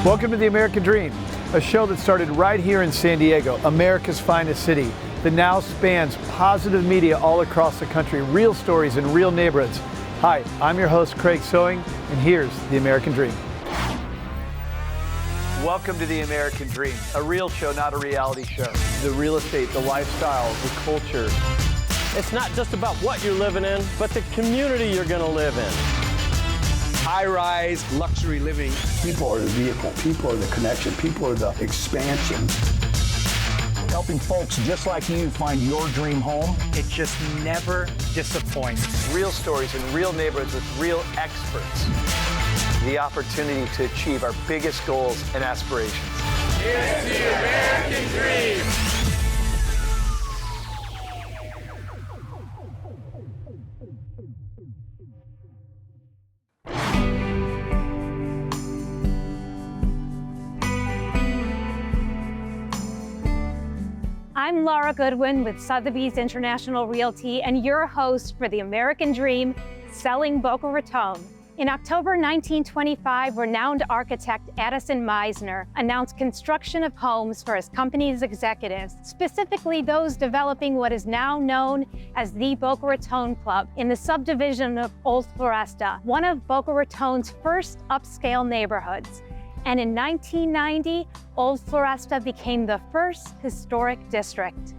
Welcome to The American Dream, a show that started right here in San Diego, America's finest city, that now spans positive media all across the country, real stories in real neighborhoods. Hi, I'm your host, Craig Sewing, and here's The American Dream. Welcome to The American Dream, a real show, not a reality show. The real estate, the lifestyle, the culture. It's not just about what you're living in, but the community you're going to live in. High-rise, luxury living. People are the vehicle, people are the connection, people are the expansion. Helping folks just like you find your dream home. It just never disappoints. Real stories in real neighborhoods with real experts. The opportunity to achieve our biggest goals and aspirations. It's the American Dream. I'm Laura Goodwin with Sotheby's International Realty and your host for The American Dream, Selling Boca Raton. In October 1925, renowned architect Addison Meisner announced construction of homes for his company's executives, specifically those developing what is now known as the Boca Raton Club in the subdivision of Old Floresta, one of Boca Raton's first upscale neighborhoods. And in 1990, Old Floresta became the first historic district.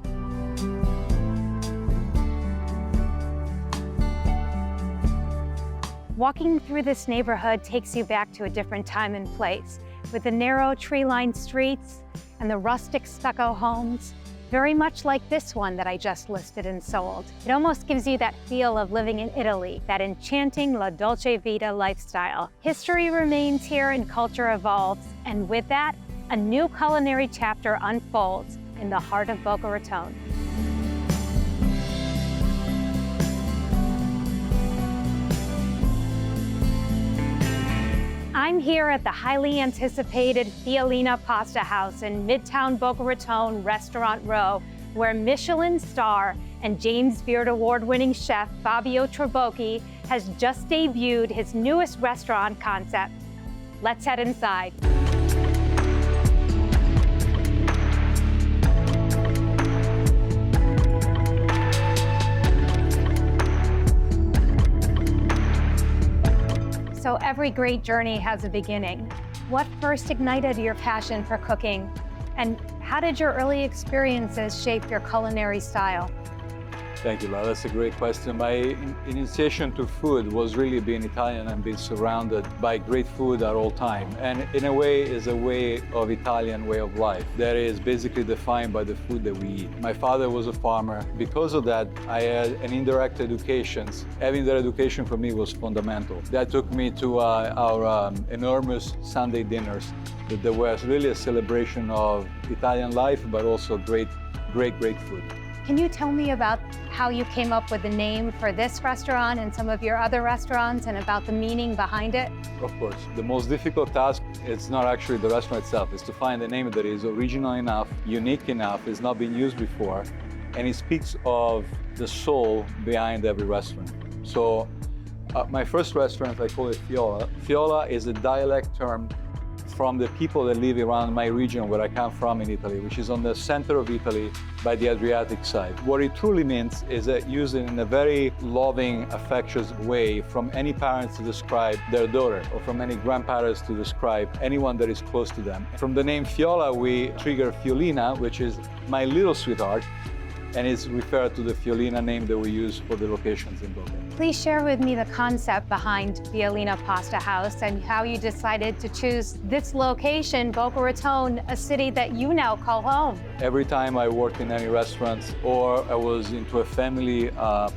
Walking through this neighborhood takes you back to a different time and place, with the narrow tree-lined streets and the rustic stucco homes, very much like this one that I just listed and sold. It almost gives you that feel of living in Italy, that enchanting La Dolce Vita lifestyle. History remains here and culture evolves, and with that, a new culinary chapter unfolds in the heart of Boca Raton. I'm here at the highly anticipated Fiolina Pasta House in Midtown Boca Raton Restaurant Row, where Michelin star and James Beard Award-winning chef Fabio Trabocchi has just debuted his newest restaurant concept. Let's head inside. So every great journey has a beginning. What first ignited your passion for cooking? And how did your early experiences shape your culinary style? Thank you, Laura. That's a great question. My initiation to food was really being Italian and being surrounded by great food at all time. And in a way, is a way of Italian way of life that is basically defined by the food that we eat. My father was a farmer. Because of that, I had an indirect education. Having that education for me was fundamental. That took me to our enormous Sunday dinners. That was really a celebration of Italian life, but also great food. Can you tell me about how you came up with the name for this restaurant and some of your other restaurants and about the meaning behind it? Of course. The most difficult task, it's not actually the restaurant itself, it's to find a name that is original enough, unique enough, it's not been used before, and it speaks of the soul behind every restaurant. So my first restaurant, I call it Fiola. Fiola is a dialect term from the people that live around my region where I come from in Italy, which is on the center of Italy by the Adriatic side. What it truly means is that used in a very loving, affectionate way from any parents to describe their daughter, or from any grandparents to describe anyone that is close to them. From the name Fiola, we trigger Fiolina, which is my little sweetheart, and it's referred to the Fiolina name that we use for the locations in Boca. Please share with me the concept behind Fiolina Pasta House and how you decided to choose this location, Boca Raton, a city that you now call home. Every time I worked in any restaurants or I was into a family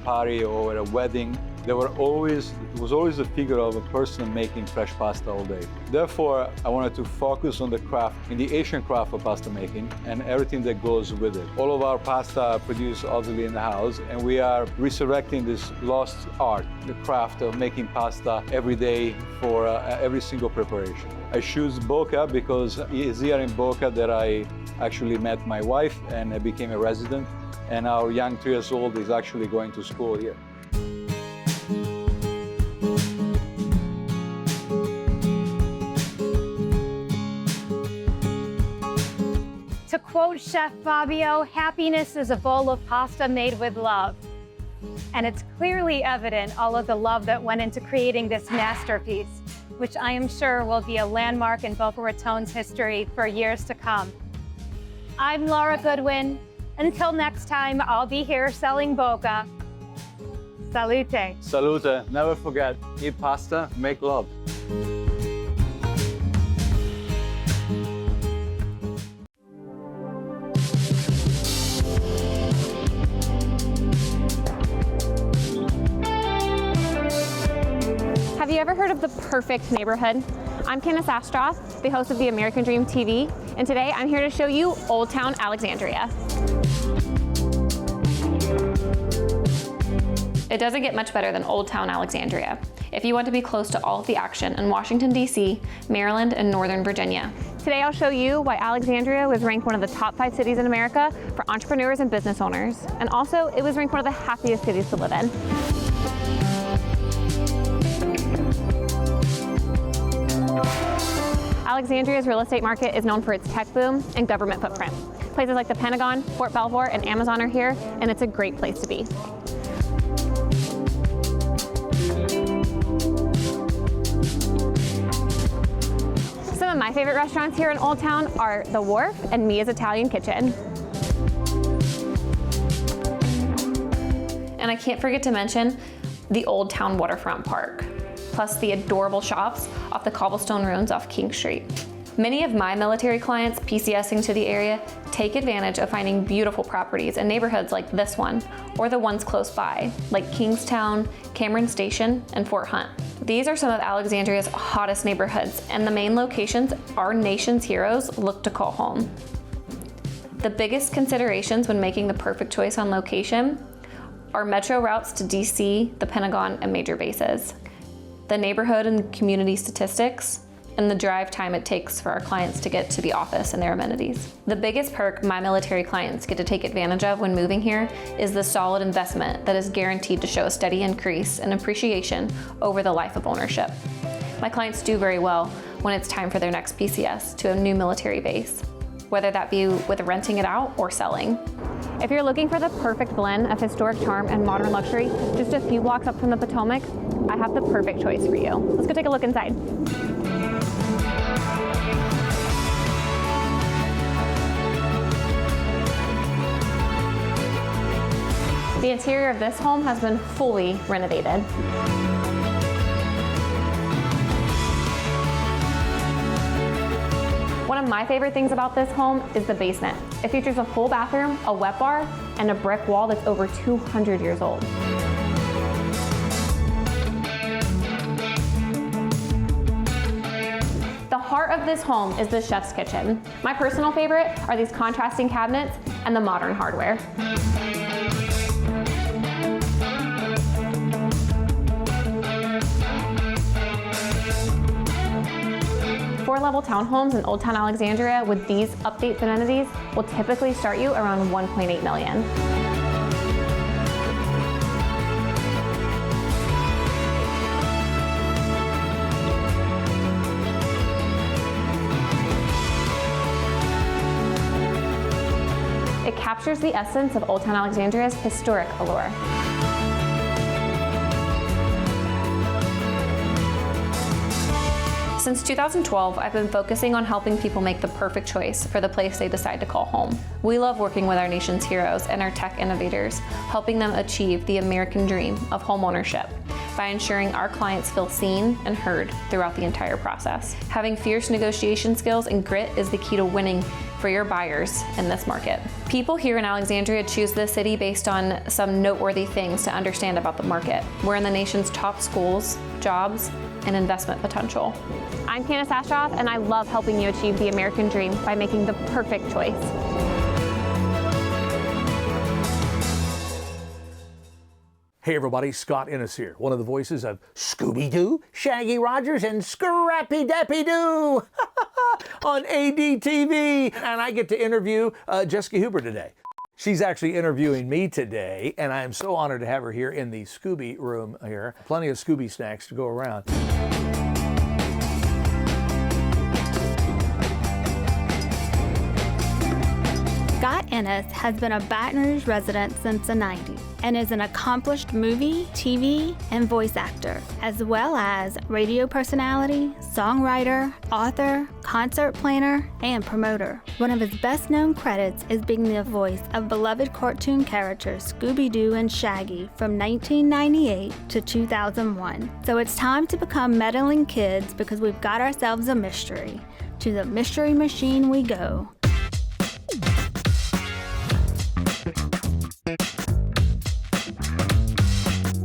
party or a wedding, there was always a figure of a person making fresh pasta all day. Therefore, I wanted to focus on the craft, in the Asian craft of pasta making and everything that goes with it. All of our pasta are produced obviously in the house, and we are resurrecting this lost art, the craft of making pasta every day for every single preparation. I choose Boca because it's here in Boca that I actually met my wife and I became a resident, and our young 3 years old is actually going to school here. quote Chef Fabio, happiness is a bowl of pasta made with love. And it's clearly evident all of the love that went into creating this masterpiece, which I am sure will be a landmark in Boca Raton's history for years to come. I'm Laura Goodwin. Until next time, I'll be here selling Boca. Salute. Salute. Never forget, eat pasta, make love. Have you ever heard of the perfect neighborhood? I'm Candace Astroff, the host of the American Dream TV, and today I'm here to show you Old Town Alexandria. It doesn't get much better than Old Town Alexandria if you want to be close to all of the action in Washington, D.C., Maryland, and Northern Virginia. Today I'll show you why Alexandria was ranked one of the top 5 cities in America for entrepreneurs and business owners, and also it was ranked one of the happiest cities to live in. Alexandria's real estate market is known for its tech boom and government footprint. Places like the Pentagon, Fort Belvoir, and Amazon are here, and it's a great place to be. Some of my favorite restaurants here in Old Town are The Wharf and Mia's Italian Kitchen. And I can't forget to mention the Old Town Waterfront Park, plus the adorable shops off the cobblestone ruins off King Street. Many of my military clients PCSing to the area take advantage of finding beautiful properties in neighborhoods like this one, or the ones close by, like Kingstown, Cameron Station, and Fort Hunt. These are some of Alexandria's hottest neighborhoods, and the main locations our nation's heroes look to call home. The biggest considerations when making the perfect choice on location are metro routes to DC, the Pentagon, and major bases, the neighborhood and community statistics, and the drive time it takes for our clients to get to the office and their amenities. The biggest perk my military clients get to take advantage of when moving here is the solid investment that is guaranteed to show a steady increase in appreciation over the life of ownership. My clients do very well when it's time for their next PCS to a new military base, whether that be with renting it out or selling. If you're looking for the perfect blend of historic charm and modern luxury, just a few blocks up from the Potomac, I have the perfect choice for you. Let's go take a look inside. The interior of this home has been fully renovated. One of my favorite things about this home is the basement. It features a full bathroom, a wet bar, and a brick wall that's over 200 years old. The heart of this home is the chef's kitchen. My personal favorite are these contrasting cabinets and the modern hardware. Four-level townhomes in Old Town Alexandria with these updates and amenities will typically start you around $1.8 million. It captures the essence of Old Town Alexandria's historic allure. Since 2012, I've been focusing on helping people make the perfect choice for the place they decide to call home. We love working with our nation's heroes and our tech innovators, helping them achieve the American dream of homeownership by ensuring our clients feel seen and heard throughout the entire process. Having fierce negotiation skills and grit is the key to winning for your buyers in this market. People here in Alexandria choose this city based on some noteworthy things to understand about the market. We're in the nation's top schools, jobs, and investment potential. I'm Candace Astroff, and I love helping you achieve the American dream by making the perfect choice. Hey everybody, Scott Innes here, one of the voices of Scooby-Doo, Shaggy Rogers, and Scrappy-Dappy-Doo on ADTV. And I get to interview Jessica Huber today. She's actually interviewing me today, and I am so honored to have her here in the Scooby room here. Plenty of Scooby snacks to go around. Ennis has been a Baton Rouge resident since the 90s and is an accomplished movie, TV, and voice actor, as well as radio personality, songwriter, author, concert planner, and promoter. One of his best-known credits is being the voice of beloved cartoon characters Scooby-Doo and Shaggy from 1998 to 2001. So it's time to become meddling kids because we've got ourselves a mystery. To the mystery machine we go.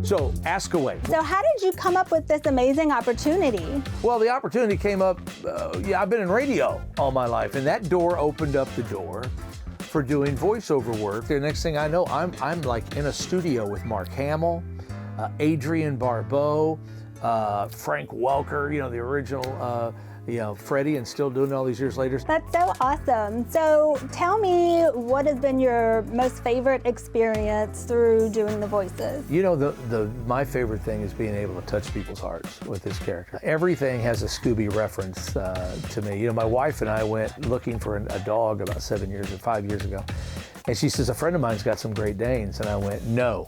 So ask away. So how did you come up with this amazing opportunity? Well, the opportunity came up, I've been in radio all my life, and that door opened up the door for doing voiceover work. The next thing I know, I'm like in a studio with Mark Hamill, Adrienne Barbeau, Frank Welker, the original Freddie, and still doing it all these years later. That's so awesome. So tell me, what has been your most favorite experience through doing the voices? My favorite thing is being able to touch people's hearts with this character. Everything has a Scooby reference to me. My wife and I went looking for a dog about 5 years ago. And she says, a friend of mine's got some Great Danes. And I went, no.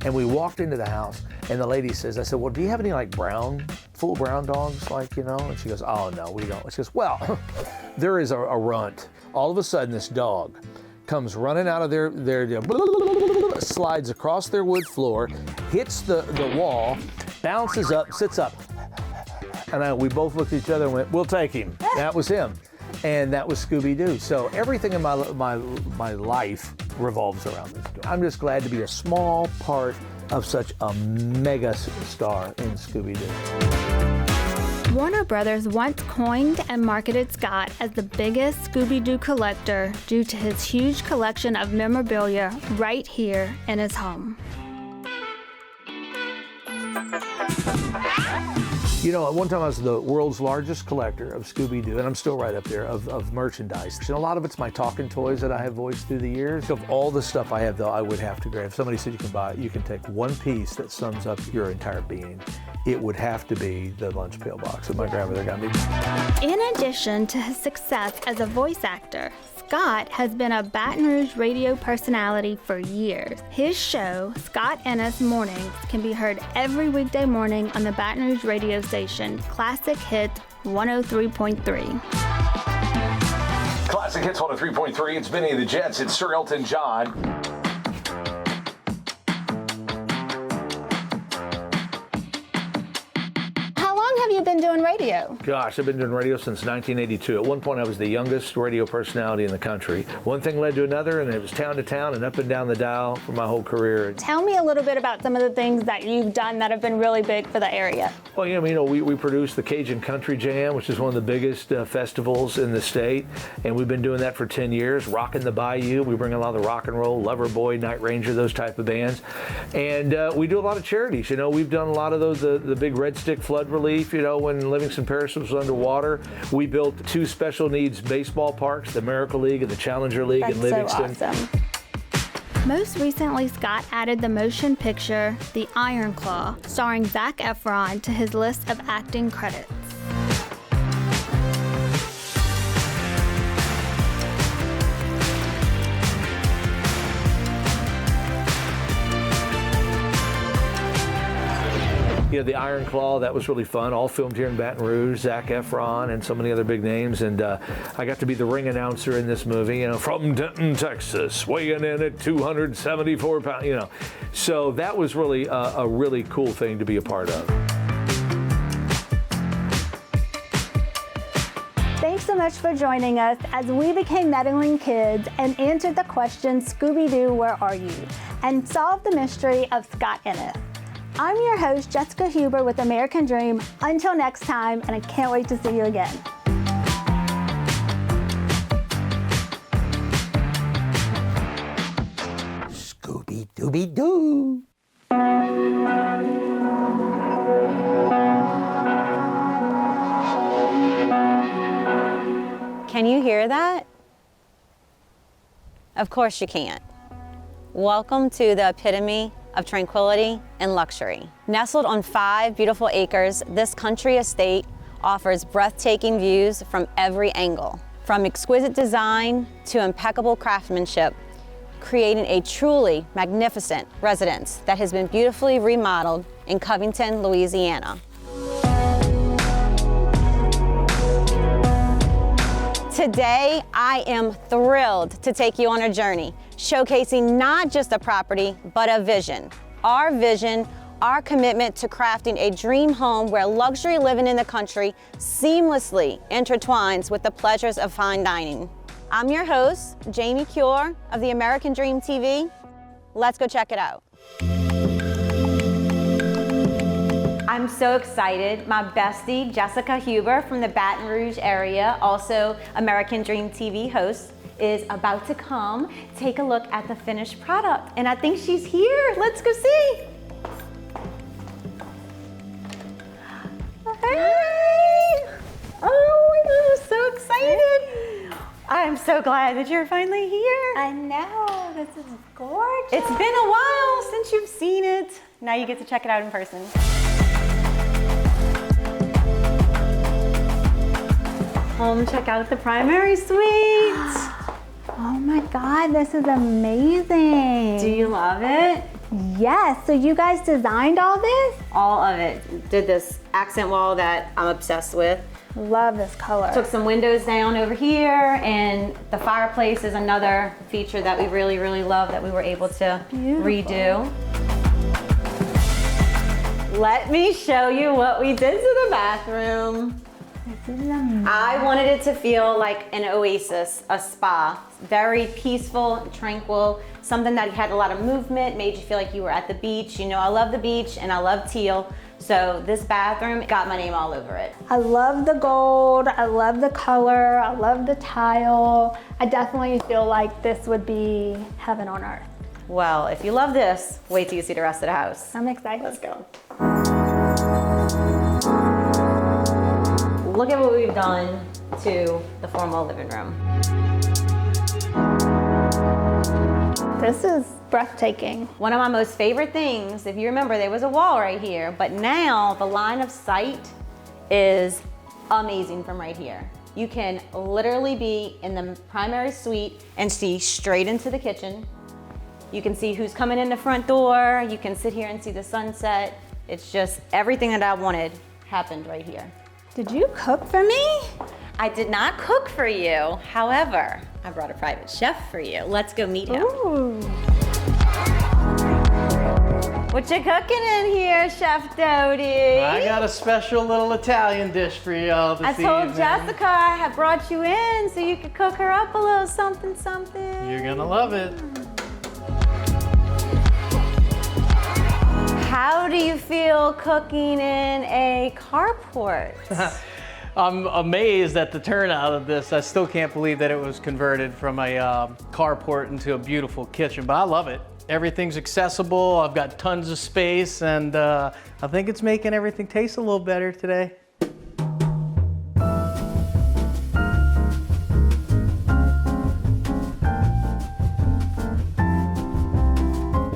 And we walked into the house, and the lady says, I said, well, do you have any full brown dogs, And she goes, oh, no, we don't. She goes, well, there is a runt. All of a sudden, this dog comes running out of their slides across their wood floor, hits the wall, bounces up, sits up. And we both looked at each other and went, we'll take him. That was him. And that was Scooby-Doo. So everything in my life revolves around this dog. I'm just glad to be a small part of such a mega star in Scooby-Doo. Warner Brothers once coined and marketed Scott as the biggest Scooby-Doo collector due to his huge collection of memorabilia right here in his home. At one time I was the world's largest collector of Scooby-Doo, and I'm still right up there, of merchandise. And a lot of it's my talking toys that I have voiced through the years. Of all the stuff I have, though, I would have to grab. If somebody said you can take one piece that sums up your entire being, it would have to be the lunch pail box that my grandmother got me. In addition to his success as a voice actor, Scott has been a Baton Rouge radio personality for years. His show, Scott Ennis Mornings, can be heard every weekday morning on the Baton Rouge radio station, Classic Hits 103.3. Classic Hits 103.3. It's Benny and the Jets. It's Sir Elton John. Been doing radio? Gosh, I've been doing radio since 1982. At one point, I was the youngest radio personality in the country. One thing led to another, and it was town to town and up and down the dial for my whole career. Tell me a little bit about some of the things that you've done that have been really big for the area. Well, we produced the Cajun Country Jam, which is one of the biggest festivals in the state, and we've been doing that for 10 years. Rockin' the Bayou, we bring a lot of the rock and roll, Loverboy, Night Ranger, those type of bands. And we do a lot of charities. We've done a lot of those, the big Red Stick flood relief, when Livingston Parish was underwater. We built 2 special needs baseball parks, the Miracle League and the Challenger League in Livingston. So awesome. Most recently, Scott added the motion picture The Iron Claw, starring Zac Efron, to his list of acting credits. The Iron Claw, that was really fun. All filmed here in Baton Rouge. Zac Efron and so many other big names. And I got to be the ring announcer in this movie, from Denton, Texas, weighing in at 274 pounds, So that was really a really cool thing to be a part of. Thanks so much for joining us as we became meddling kids and answered the question, Scooby-Doo, where are you? And solved the mystery of Scott Ennis. I'm your host, Jessica Huber with American Dream. Until next time, and I can't wait to see you again. Scooby-Dooby-Doo. Can you hear that? Of course you can't. Welcome to the epitome of tranquility and luxury. Nestled on 5 beautiful acres, this country estate offers breathtaking views from every angle. From exquisite design to impeccable craftsmanship, creating a truly magnificent residence that has been beautifully remodeled in Covington, Louisiana. Today, I am thrilled to take you on a journey, showcasing not just a property, but a vision. Our vision, our commitment to crafting a dream home where luxury living in the country seamlessly intertwines with the pleasures of fine dining. I'm your host, Jamie Cure of the American Dream TV. Let's go check it out. I'm so excited. My bestie, Jessica Huber from the Baton Rouge area, also American Dream TV host, is about to come take a look at the finished product. And I think she's here. Let's go see. Hi. Oh my God, I'm so excited. I'm so glad that you're finally here. I know, this is gorgeous. It's been a while since you've seen it. Now you get to check it out in person. Check out the primary suite. Oh my God, this is amazing. Do you love it? Yes, so you guys designed all this? All of it. Did this accent wall that I'm obsessed with. Love this color. Took some windows down over here, and the fireplace is another feature that we really, really love that we were able to redo. Let me show you what we did to the bathroom. This is amazing. I wanted it to feel like an oasis, a spa. Very peaceful, tranquil, something that had a lot of movement, made you feel like you were at the beach. You know, I love the beach and I love teal. So this bathroom got my name all over it. I love the gold, I love the color, I love the tile. I definitely feel like this would be heaven on earth. Well, if you love this, wait till you see the rest of the house. I'm excited. Let's go. Look at what we've done to the formal living room. This is breathtaking. One of my most favorite things, if you remember, there was a wall right here, but now the line of sight is amazing from right here. You can literally be in the primary suite and see straight into the kitchen. You can see who's coming in the front door. You can sit here and see the sunset. It's just everything that I wanted happened right here. Did you cook for me? I did not cook for you. However, I brought a private chef for you. Let's go meet him. Ooh. What you cooking in here, Chef Dodie? I got a special little Italian dish for y'all this evening. I told Jessica I had brought you in so you could cook her up a little something, something. You're gonna love it. How do you feel cooking in a carport? I'm amazed at the turnout of this. I still can't believe that it was converted from a carport into a beautiful kitchen, but I love it. Everything's accessible. I've got tons of space, and I think it's making everything taste a little better today.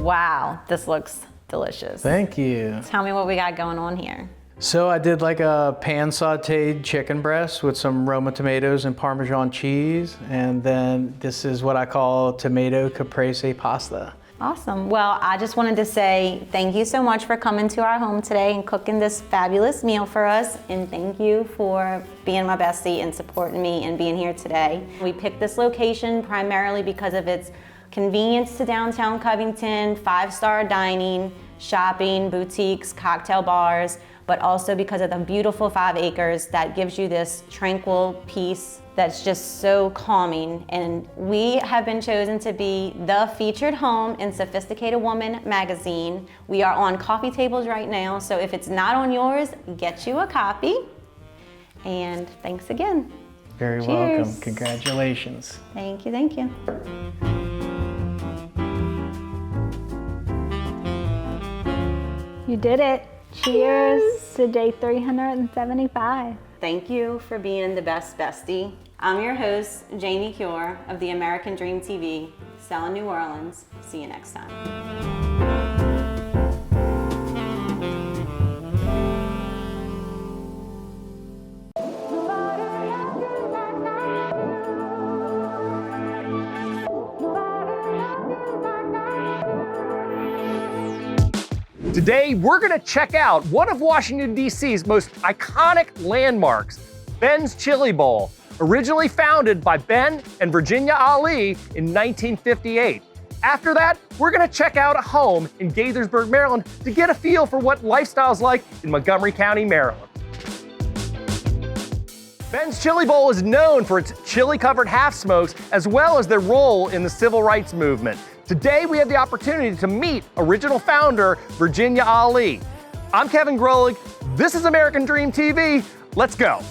Wow, this looks delicious. Thank you. Tell me what we got going on here. So I did like a pan sauteed chicken breast with some Roma tomatoes and Parmesan cheese. And then this is what I call tomato caprese pasta. Awesome. Well, I just wanted to say thank you so much for coming to our home today and cooking this fabulous meal for us. And thank you for being my bestie and supporting me and being here today. We picked this location primarily because of its convenience to downtown Covington, 5-star dining, shopping, boutiques, cocktail bars, but also because of the beautiful 5 acres that gives you this tranquil peace that's just so calming. And we have been chosen to be the featured home in Sophisticated Woman magazine. We are on coffee tables right now, so if it's not on yours, get you a copy. And thanks again. Very Cheers. welcome. Congratulations. Thank you, thank you. You did it. Cheers to day 375. Thank you for being the best bestie. I'm your host, Jamie Cure of the American Dream TV, selling New Orleans. See you next time. Today, we're going to check out one of Washington, D.C.'s most iconic landmarks, Ben's Chili Bowl, originally founded by Ben and Virginia Ali in 1958. After that, we're going to check out a home in Gaithersburg, Maryland to get a feel for what lifestyle's like in Montgomery County, Maryland. Ben's Chili Bowl is known for its chili-covered half smokes as well as their role in the civil rights movement. Today, we have the opportunity to meet original founder Virginia Ali. I'm Kevin Grolig. This is American Dream TV. Let's go.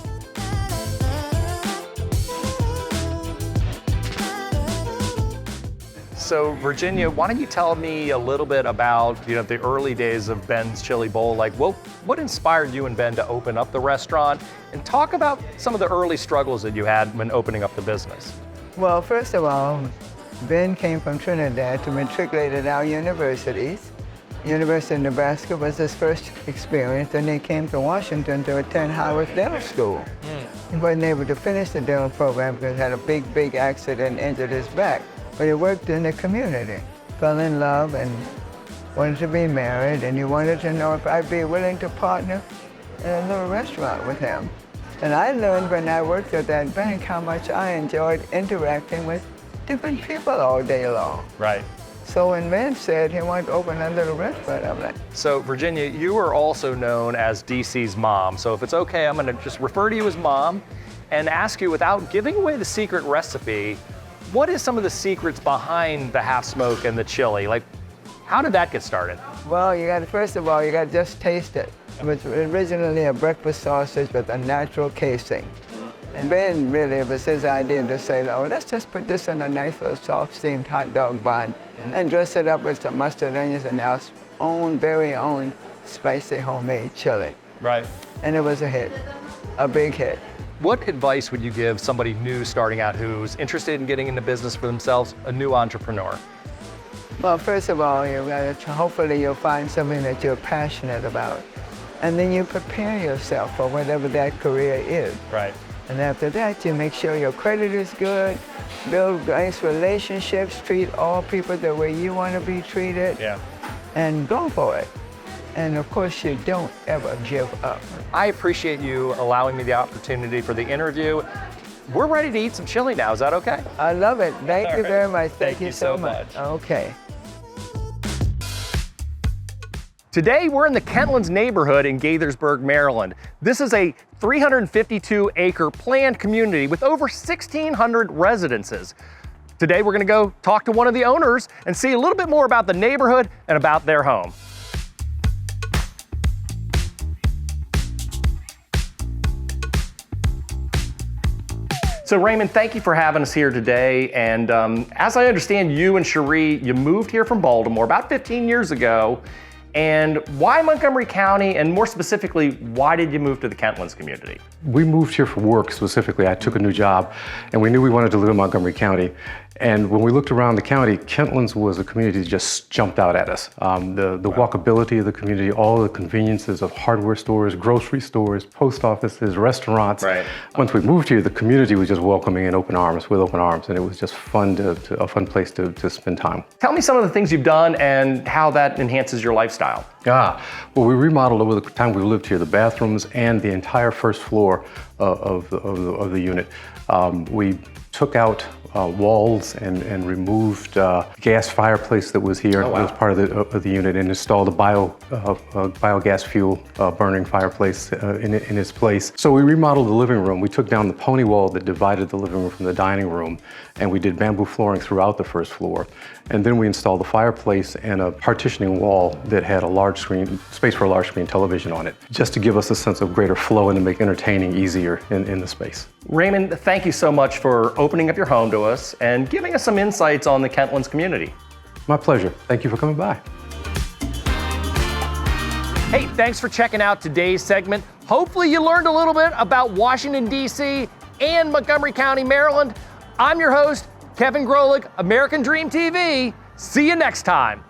So Virginia, why don't you tell me a little bit about the early days of Ben's Chili Bowl? Like what inspired you and Ben to open up the restaurant, and talk about some of the early struggles that you had when opening up the business. Well, first of all, Ben came from Trinidad to matriculate at our universities. University of Nebraska was his first experience, and he came to Washington to attend Howard Dental School. He wasn't able to finish the dental program because he had a big accident and injured his back. But he worked in the community, fell in love and wanted to be married, and he wanted to know if I'd be willing to partner in a little restaurant with him. And I learned when I worked at that bank how much I enjoyed interacting with different people all day long. Right. So when Ben said he wanted to open a little restaurant, I'm like. So Virginia, you are also known as DC's mom. So if it's okay, I'm gonna just refer to you as mom and ask you, without giving away the secret recipe, what is some of the secrets behind the half smoke and the chili? Like, how did that get started? Well, first of all, you got to just taste it. It was originally a breakfast sausage with a natural casing. And Ben really, it was his idea to say, oh, let's just put this in a nice little soft steamed hot dog bun and dress it up with some mustard, onions, and our very own spicy homemade chili. Right. And it was a hit, a big hit. What advice would you give somebody new starting out who's interested in getting into business for themselves, a new entrepreneur? Well, first of all, hopefully you'll find something that you're passionate about. And then you prepare yourself for whatever that career is. Right. And after that, you make sure your credit is good, build nice relationships, treat all people the way you want to be treated, and go for it. And of course, you don't ever give up. I appreciate you allowing me the opportunity for the interview. We're ready to eat some chili now. Is that okay? I love it. Thank you very much. Thank you so much. Okay. Today, we're in the Kentlands neighborhood in Gaithersburg, Maryland. This is a 352-acre planned community with over 1,600 residences. Today, we're gonna go talk to one of the owners and see a little bit more about the neighborhood and about their home. So Raymond, thank you for having us here today. And as I understand, you and Cherie, you moved here from Baltimore about 15 years ago. And why Montgomery County, and more specifically, why did you move to the Kentlands community? We moved here for work specifically. I took a new job, and we knew we wanted to live in Montgomery County. And when we looked around the county, Kentlands was a community that just jumped out at us. The walkability of the community, all the conveniences of hardware stores, grocery stores, post offices, restaurants. Right. Once we moved here, the community was just welcoming with open arms, and it was just fun, a fun place to spend time. Tell me some of the things you've done and how that enhances your lifestyle. Well, we remodeled over the time we lived here, the bathrooms and the entire first floor of the unit. We took out walls and removed gas fireplace that was here. Oh, wow. It was part of the unit, and installed a biogas fuel burning fireplace in its place. So we remodeled the living room. We took down the pony wall that divided the living room from the dining room, and we did bamboo flooring throughout the first floor. And then we installed the fireplace and a partitioning wall that had a large screen, space for a large screen television on it, just to give us a sense of greater flow and to make entertaining easier in the space. Raymond, thank you so much for opening up your home to us and giving us some insights on the Kentlands community. My pleasure. Thank you for coming by. Hey, thanks for checking out today's segment. Hopefully you learned a little bit about Washington, D.C. and Montgomery County, Maryland. I'm your host, Kevin Grolig, American Dream TV. See you next time.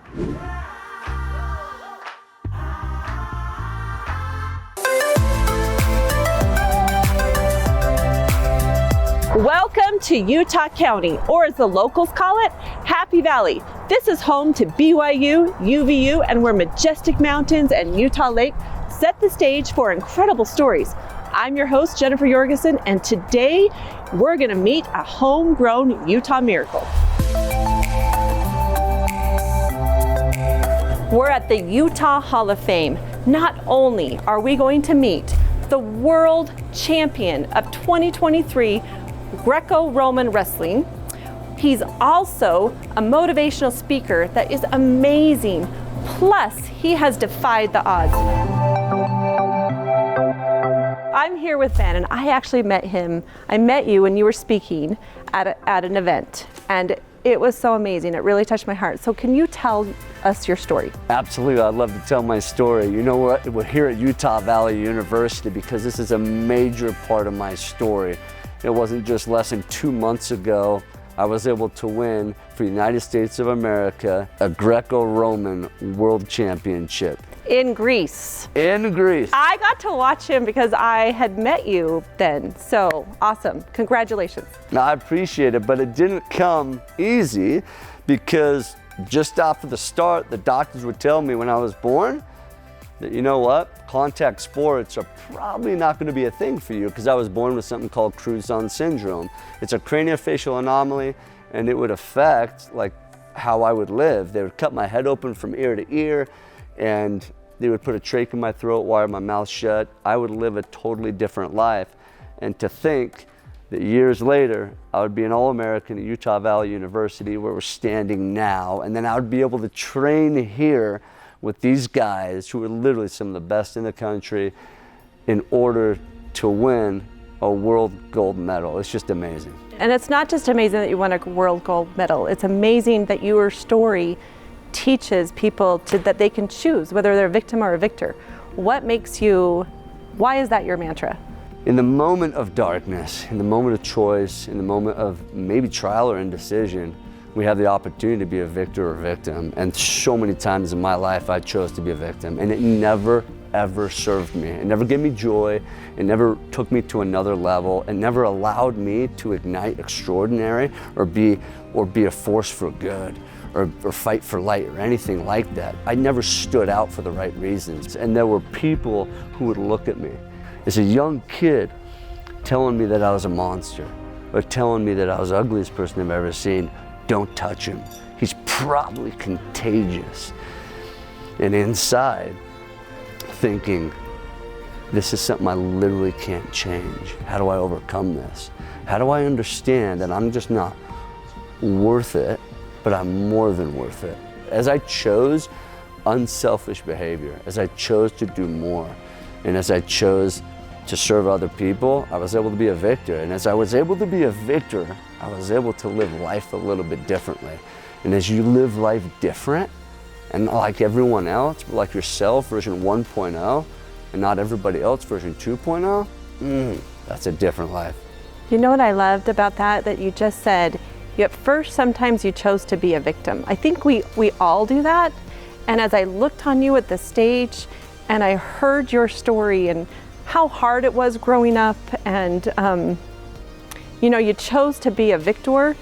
Welcome to Utah County, or as the locals call it, Happy Valley. This is home to BYU, UVU, and where majestic mountains and Utah Lake set the stage for incredible stories. I'm your host, Jennifer Jorgensen, and today we're gonna meet a homegrown Utah miracle. We're at the Utah Hall of Fame. Not only are we going to meet the world champion of 2023 Greco-Roman wrestling, he's also a motivational speaker that is amazing. Plus, he has defied the odds. I'm here with Ben, and I actually met him. I met you when you were speaking at an event, and it was so amazing. It really touched my heart. So can you tell us your story? Absolutely, I'd love to tell my story. You know what? We're here at Utah Valley University because this is a major part of my story. It wasn't just less than 2 months ago I was able to win for the United States of America a Greco-Roman World Championship. In Greece. In Greece. I got to watch him because I had met you then. So awesome. Congratulations. Now, I appreciate it, but it didn't come easy because just after the start, the doctors would tell me when I was born that, you know what, contact sports are probably not going to be a thing for you because I was born with something called Cruzon syndrome. It's a craniofacial anomaly, and it would affect like how I would live. They would cut my head open from ear to ear, and they would put a trach in my throat, wire my mouth shut. I would live a totally different life. And to think that years later, I would be an All-American at Utah Valley University, where we're standing now, and then I would be able to train here with these guys who are literally some of the best in the country in order to win a world gold medal. It's just amazing. And it's not just amazing that you won a world gold medal. It's amazing that your story teaches people that they can choose whether they're a victim or a victor. What makes you, why is that your mantra? In the moment of darkness, in the moment of choice, in the moment of maybe trial or indecision, we have the opportunity to be a victor or victim. And so many times in my life, I chose to be a victim, and it never, ever served me. It never gave me joy. It never took me to another level. It never allowed me to ignite extraordinary or be a force for good or fight for light or anything like that. I never stood out for the right reasons. And there were people who would look at me as a young kid telling me that I was a monster or telling me that I was the ugliest person I've ever seen. Don't touch him. He's probably contagious. And inside, thinking, this is something I literally can't change. How do I overcome this? How do I understand that I'm just not worth it, but I'm more than worth it? As I chose unselfish behavior, as I chose to do more, and as I chose to serve other people, I was able to be a victor. And as I was able to be a victor, I was able to live life a little bit differently. And as you live life different, and not like everyone else, but like yourself, version 1.0, and not everybody else, version 2.0, that's a different life. You know what I loved about that you just said? At first, sometimes you chose to be a victim. I think we all do that. And as I looked on you at the stage, and I heard your story and how hard it was growing up, and you chose to be a victor.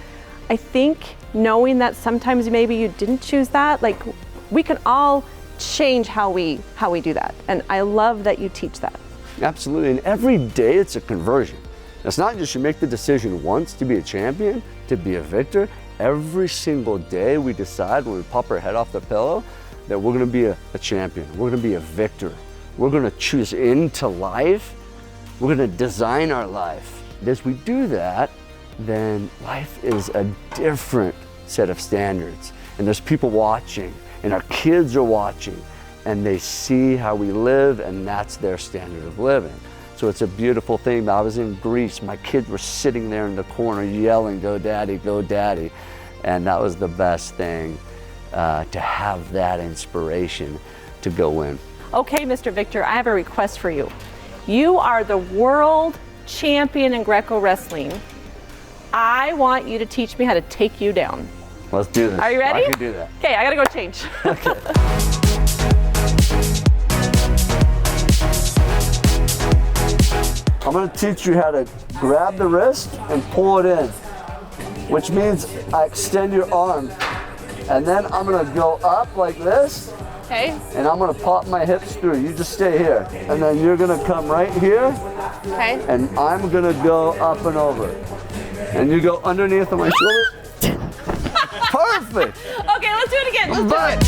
I think knowing that sometimes maybe you didn't choose that, like we can all change how we do that. And I love that you teach that. Absolutely, and every day it's a conversion. It's not just you make the decision once to be a champion, to be a victor. Every single day we decide when we pop our head off the pillow that we're gonna be a champion, we're gonna be a victor. We're gonna choose into life. We're gonna design our life. And as we do that, then life is a different set of standards. And there's people watching, and our kids are watching, and they see how we live, and that's their standard of living. So it's a beautiful thing. I was in Greece, my kids were sitting there in the corner yelling, "Go daddy, go daddy." And that was the best thing, to have that inspiration to go win. Okay, Mr. Victor, I have a request for you. You are the world champion in Greco wrestling. I want you to teach me how to take you down. Let's do this. Are you ready? I can do that. Okay, I gotta go change. Okay. I'm gonna teach you how to grab the wrist and pull it in which means I extend your arm. And then I'm gonna go up like this. Okay. And I'm gonna pop my hips through. You just stay here. And then you're gonna come right here. Okay. And I'm gonna go up and over. And you go underneath of my shoulder. Perfect. Okay, let's do it again. Let's do it.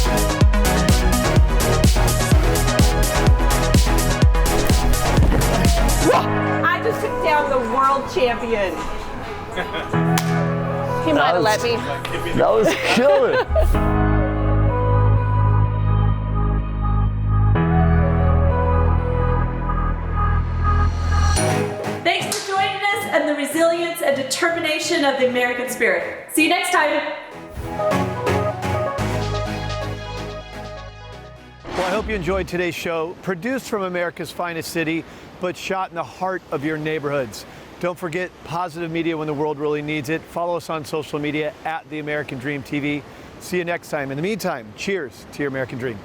I just took down the world champion. He might have let me. That was killer. Thanks for joining us and the resilience and determination of the American spirit. See you next time. Well, I hope you enjoyed today's show, produced from America's finest city, but shot in the heart of your neighborhoods. Don't forget positive media when the world really needs it. Follow us on social media at The American Dream TV. See you next time. In the meantime, cheers to your American dream.